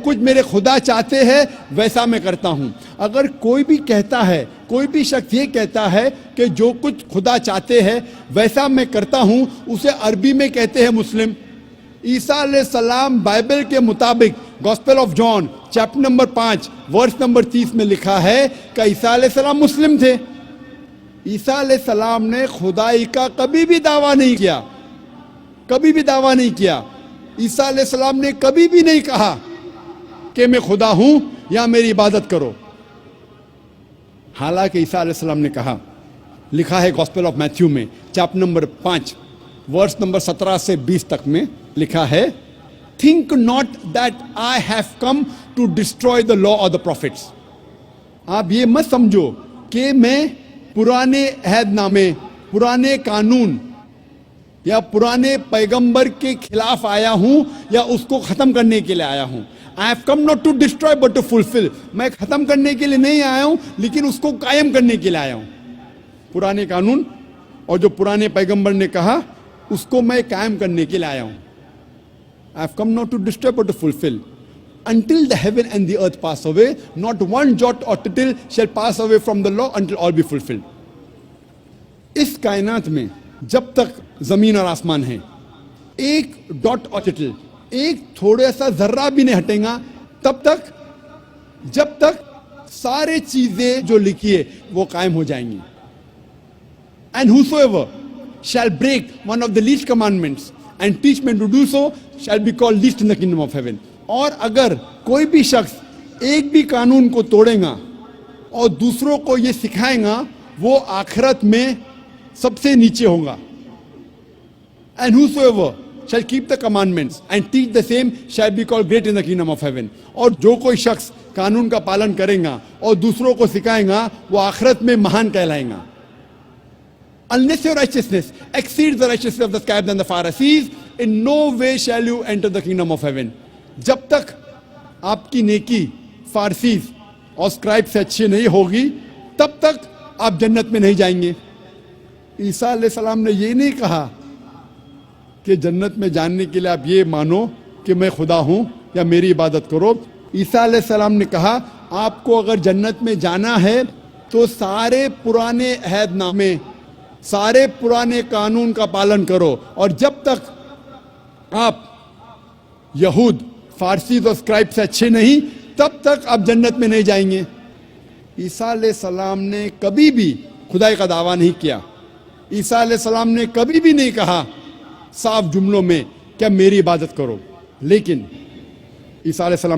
कुछ मेरे खुदा चाहते हैं वैसा मैं करता हूं। अगर कोई भी कहता है, कोई भी शख्स ये कहता है कि जो कुछ खुदा चाहते हैं वैसा मैं करता हूं, उसे अरबी में कहते हैं मुस्लिम। ईसा अलैहिस्सलाम बाइबल के मुताबिक gospel of John chapter number 5 verse number 30 में लिखा है कि ईसा अलैहिस्सलाम मुस्लिम थे। ईसा अलैहिस्सलाम ने खुदाई का कभी भी दावा नहीं किया, कभी भी दावा नहीं किया। ईसा अलैहिस्सलाम ने कभी भी नहीं कहा कि मैं खुदा हूं या मेरी इबादत करो। हालांकि ईसा अलैहिस्सलाम ने कहा, लिखा है गॉस्पेल ऑफ मैथ्यू में चैप्टर नंबर 5 वर्स नंबर 17 से 20 तक में लिखा है, think not that I have come to destroy the law of the prophets. आप ये मत समझो कि मैं पुराने अहदनामे, पुराने कानून या पुराने पैगंबर के खिलाफ आया हूं या उसको खत्म करने के लिए आया हूं। I have come not to destroy but to fulfil. मैं खत्म करने के लिए नहीं आया हूं, लेकिन उसको कायम करने के लिए आया हूं। पुराने कानून और जो पुराने पैगंबर ने कहा उसको मैं कायम करने के लिए आया हूं। I have come not to destroy but to fulfil. Until the heaven and the earth pass away, not one jot or tittle shall pass away from the law until all be fulfilled. इस कायनात में जब तक जमीन और आसमान है, एक डॉट और टिटल, एक थोड़ा सा जर्रा भी नहीं हटेगा तब तक, जब तक सारे चीजें जो लिखी है वो कायम हो जाएंगी। And whosoever shall break one of the least commandments and teach men to do so shall be called least in the kingdom of heaven. और अगर कोई भी शख्स एक भी कानून को तोड़ेगा और दूसरों को ये सिखाएगा, वो आखिरत में सबसे नीचे होगा। And whosoever shall keep the commandments and teach the same shall be called great in the kingdom of heaven. और जो कोई शख्स कानून का पालन करेगा और दूसरों को सिखाएगा, वो आखिरत में महान कहलाएगा। Unless your righteousness exceeds the righteousness of the scribes and the Pharisees, in no way shall you enter the kingdom of heaven. जब तक आपकी नेकी फारसीज और स्क्राइब से अच्छी नहीं होगी, तब तक आप जन्नत में नहीं जाएंगे। ईसा अलैहिस्सलाम ने ये नहीं कहा कि जन्नत में जाने के लिए आप ये मानो कि मैं खुदा हूं या मेरी इबादत करो। ईसा अलैहिस्सलाम ने कहा, आपको अगर जन्नत में जाना है तो सारे पुराने अहदनामे, सारे पुराने कानून का पालन करो। और जब तक आप यहूद, फारसी और स्क्राइब से अच्छे नहीं, तब तक आप जन्नत में नहीं जाएंगे। ईसा अलैहिस्सलाम ने कभी भी खुदाई का दावा नहीं किया। ईसा अलैहिस्सलाम ने कभी भी नहीं कहा साफ जुमलों में कि मेरी इबादत करो। लेकिन ईसा अलैहिस्सलाम